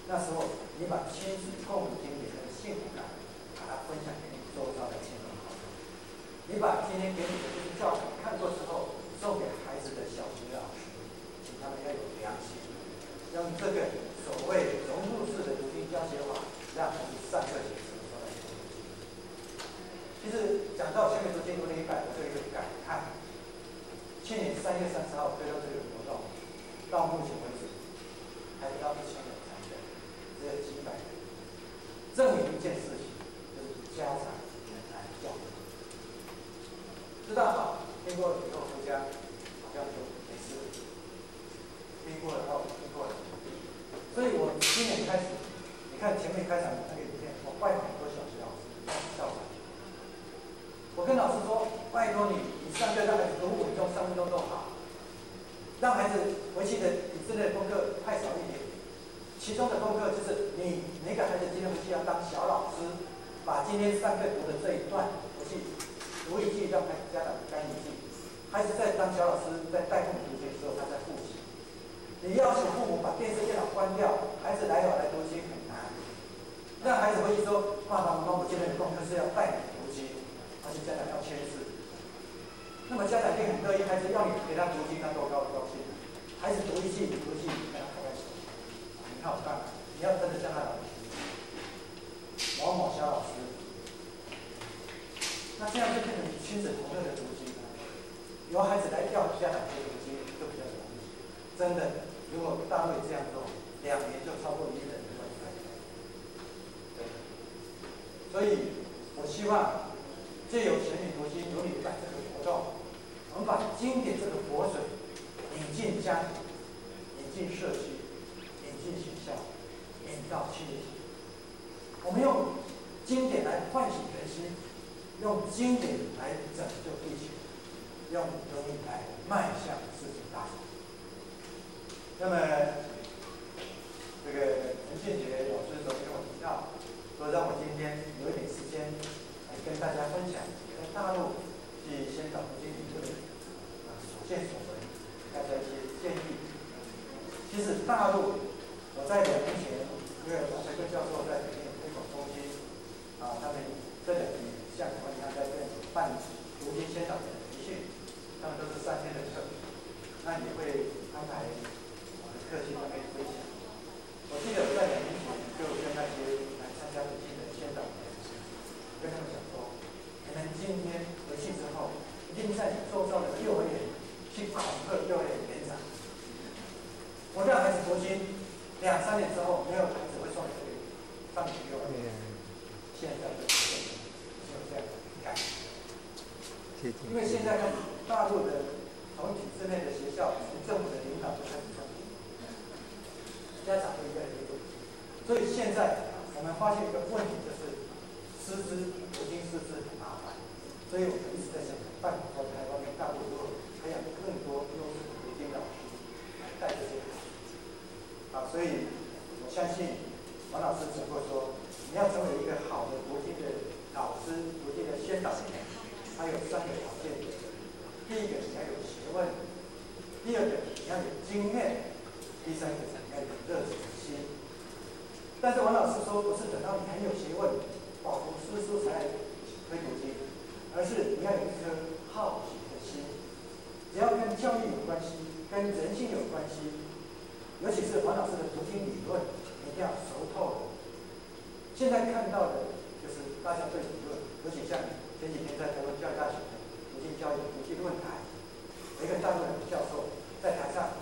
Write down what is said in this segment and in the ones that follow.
那时候你把亲子共读经典的幸福感，把它分享给你周遭的亲朋好友。你把今天给你的这些教材看过之后，送给孩子的小学老师，请他们要有良心，用这个所谓融入式的读经教学法，让孩子上课写字都来读经。其实讲到全美读经读100，我就有一个感叹。去年3月30号推到这个活动，到目前为止还不到1000人参加，只有几百人，证明一件事情，就是家长很难教育。知道好，听过了以后回家好像就没事了。听过了后，听过了。所以我今年开始，你看前面开场的那个影片，我拜访很多小学老师，校长。我跟老师说，拜托你上课让孩子读5分钟、3分钟都好，让孩子回去的体制内的功课太少一点。其中的功课就是你每个孩子今天回去要当小老师，把今天上课读的这一段回去读一句，让孩子家长干一句。孩子在当小老师在带父母读经的时候，他在复习。你要求父母把电视电脑关掉，孩子来读经很难。让孩子回去说，爸爸妈妈，我今天的功课是要带你读经。而且家长要签字，那么家长一定很乐意，孩子要你给他读经，他多高兴。孩子读一句，你读一句，你跟他开玩笑。你看我干嘛？你要真的像他老师，某某小老师，那这样就变成亲子同乐的读经了。由孩子来要家长读经，就比较容易。真的，如果大陆这样做，2年就超过1人的会开。对。所以我希望。借由全民读经读100这个活动，我们把经典这个活水引进家庭，引进社区，引进学校，引到企业。我们用经典来唤醒人心，用经典来拯救地球，用革命来迈向世界大同。那么，这个陈信杰老师昨天跟我提到，说让我今天有一点时间。跟大家分享在大陆去宣导读经理论所见所闻，大家一些建议。其实大陆，我在2年前，因为王才根教授在北京推广中心，他们这2年像我一样在这办读经宣导的培训，他们都是3天的课，那也会安排我的课去那边分享。我记得我在2年前就跟那些来参加读经的宣导的。跟他们讲说，你们今天回去之后，一定在你周遭的幼儿园去恐吓幼儿园园长。我让孩子读经，2-3年之后，没有孩子会送你上你的幼儿园。现在的就这样改。因为现在看大陆的从体制内的学校，从政府的领导就开始送，家长会越来越多。所以现在我们发现一个问题，就是师资读经师资很麻烦，所以我们一直在想办法在台湾跟大陆如何培养更多优质的读经老师来带这些孩子。所以我相信王老师讲过说，你要成为一个好的读经的老师、读经的宣导人，他有3个条件。第一个，你要有学问；第二个，你要有经验；第3个，你要有热情心。但是王老师说，不是等到你很有学问。饱读诗书才推读经，而是你要有一颗好奇的心。只要跟教育有关系，跟人性有关系，尤其是王老师的读经理论，你一定要熟透了。现在看到的就是大家对理论，尤其像前几天在台湾教育大学的读经教育读经论坛，有一个大陆的教授在台上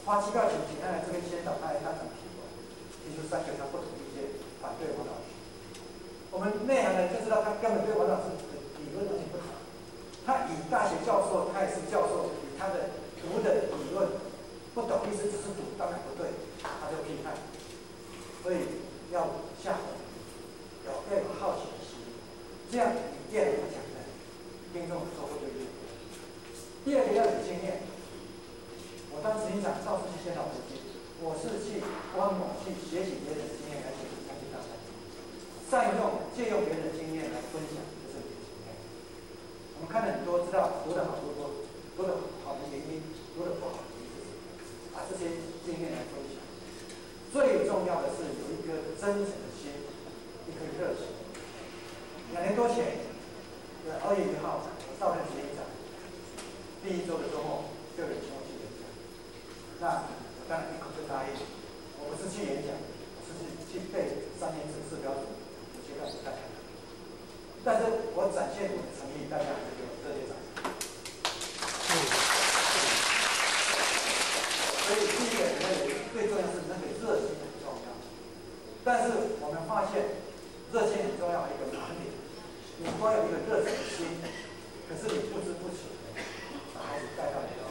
花机票请他来这边宣导，他来当场提问，提出3个他不同意见，反对王老师。我们内行人就知道他根本对王老师的理论完全不同。他以大学教授，他也是教授，以他的读的理论不懂，意思只是读，当然不对，他就批判。所以要下手，要有好奇的心，这样你越来越讲的听众的收获就越多。第二个要有经验。我当执行长到处去宣导读经，我是去观摩去学习别人的经验来去大家。善用、借用别人的经验来分享，这是你的经验。我们看了很多，知道读得好读得好的原因，读得不好的原因是什么？把这些经验来分享。最重要的是有一颗真诚的心，一颗热情。2年多前，2月1号，我到任执行长，第1周的周末就有请我去演讲。那我当然一口就答应。我不是去演讲，我是去背3年指示标准，我去告诉大家。但是我展现我的诚意，大家还是给我热烈掌声。所以第一个，我认为最重要是那个热情很重要。但是我们发现，热情很重要的一个盲点，你光有一个热情的心，可是你不知不觉把孩子带到一个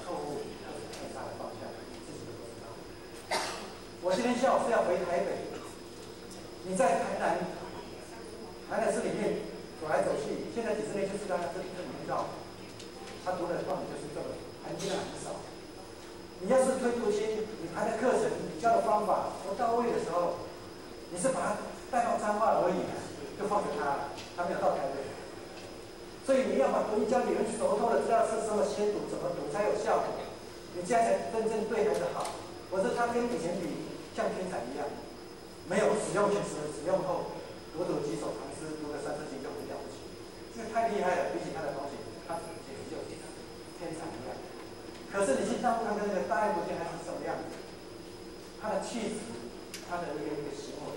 错误或者偏差的方向，你自己都不知道。我今天下午是要回台北，你在台南市里面走来走去，现在几十年就是大家这里面绕，他读的课就是这个，含金量很少。你要是推读心，你排的课程，你教的方法不到位的时候，你是把他带到彰化而已，就放着他，他没有到台北。所以你要把读音教理论熟透的知道是什么先读，怎么读才有效果，你这样才真正对孩子好。否则他跟以前比，像天才一样，没有使用前使用后，读几首唐诗，读个30集就很了不起，这个太厉害了，比起他的东西，他简直就是天才一样。可是你去当他的那个大爱国家还是什么样子？他的气质，他的一个行为，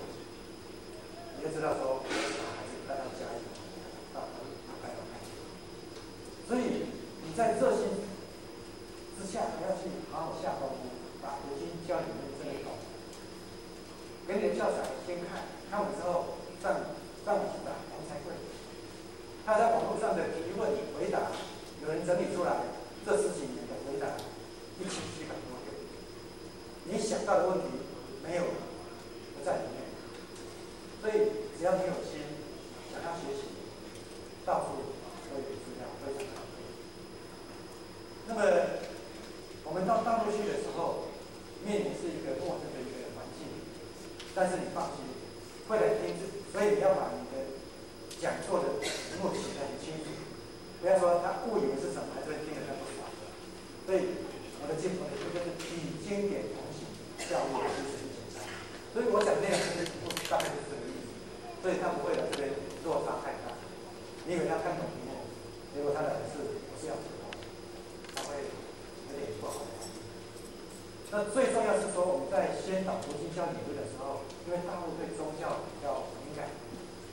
你就知道说，把孩子带到家里，到带到看。所以你在热心之下，还要去好好下功夫，把读经教理论真的搞。给你的教材先看完之后，让你去打王才会。他在网络上的提问回答，有人整理出来。这10几年的回答，1700多个，你想到的问题没有不在里面，所以只要你有心，想要学习，到处都有资料，非常好。那么我们到大陆去的时候，面临是一个陌生的一个环境，但是你放心，会来听，所以你要把你的讲座的题目写得很清楚，不要说他误以为是什么，还是会听得他不少。所以我的这就是以经典同行，教育其实很简单。所以我讲那个题目大概就是这个意思。所以他不会来这边落差太大。你以为他看懂题目，结果他来的是不是要读懂，他会有点不好。那最重要是说我们在先导读经教理论的时候，因为大陆对宗教比较敏感，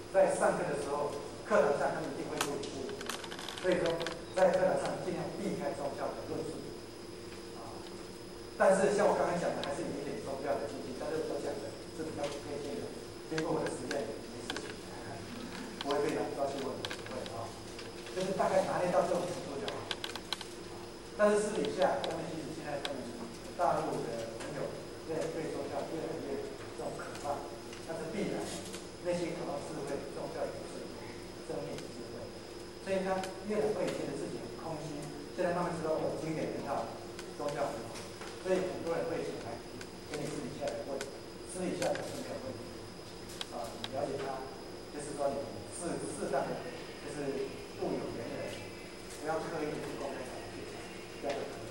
在上课的时候，课堂上他们一定会录影，所以说在课堂上尽量避开宗教的论述。但是像我刚才讲的，还是有一点宗教的禁忌，但是我讲的是比较普遍性的，经过我的实验没事情，不会被拿抓去问，不会啊，就是大概拿捏到这种程度就好。但是私底下，他们其实现在他们大陆的朋友对宗教越来越这种渴望，那是必然，内心渴望智慧，宗教也是生命智慧，所以他越来越觉得自己很空虚，现在慢慢知道我经典很好，宗教很好。所以很多人会请来跟你私底下来问，私底下的是没有问题啊，你了解他，就是说你适当的，就是度有缘人，不要刻意的去公开场合去讲，这样就可以。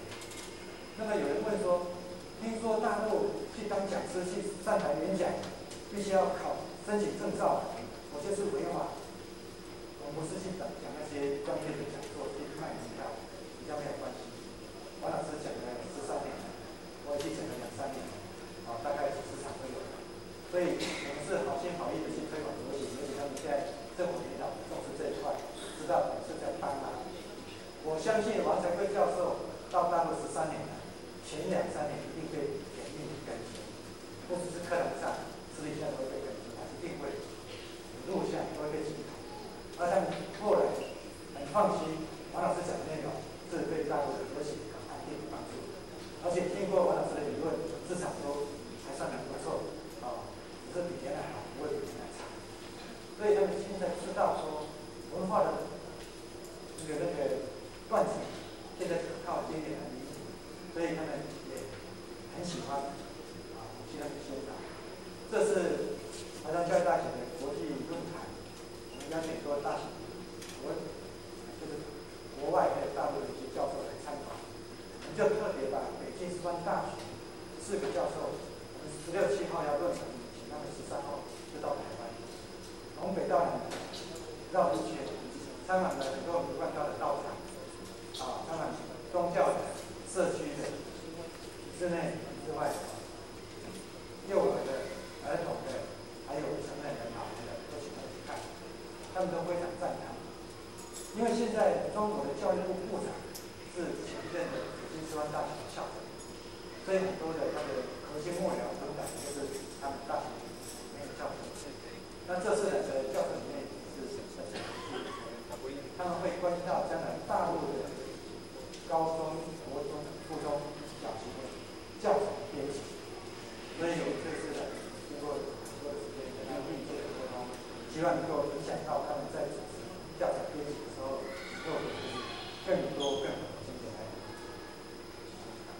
那么有人问说，听说大陆去当讲师去上台演讲，必须要申请证照，我就是违法。我们不是去讲那些专业的讲座，去卖门票，比较没有关系。王老师讲了13年。我已经讲了2、3年，大概几十场都有，所以我们是好心好意的去推广流行，而且他们现在政府领导重视这一块，知道我们是在帮忙。我相信王才贵教授到大陆13年了，前2、3年一定会严密跟进，不只是课堂上，私底下都会被跟进，他一定会录像都会被记录。而他们后来很放心，王老师讲的内容是对大陆的流行安定有帮助。而且经过王老师的理论，市场都还算很不错，只是比原来好，不会比原来差。所以他们现在知道说文化的那个断层，现在可靠经典很明显，所以他们也很喜欢去那边宣导。这是华山教育大学的国际论坛，我们邀请多大学就是国外还有大陆的一些教授来参考。我们就特别把北京师范大学4个教授，我们16、17号要论坛希望能够影响到他们在主持调查编辑的时候，能够就是更多更好的经验来。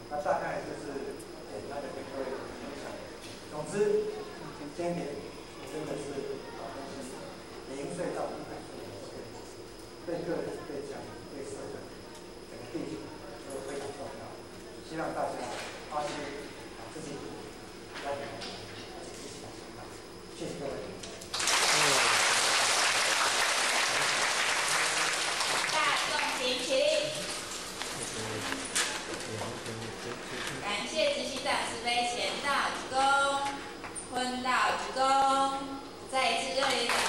那大概就是简单的跟各位分享。总之，今天真的是好东西，0岁到100岁的这个对个人、对家庭、对社会、整个地球都非常重要。希望大家发现自己要有自己的想法。谢谢各位。大众点评，感谢执行长慈悲前道鞠躬，坤道鞠躬，再次热烈。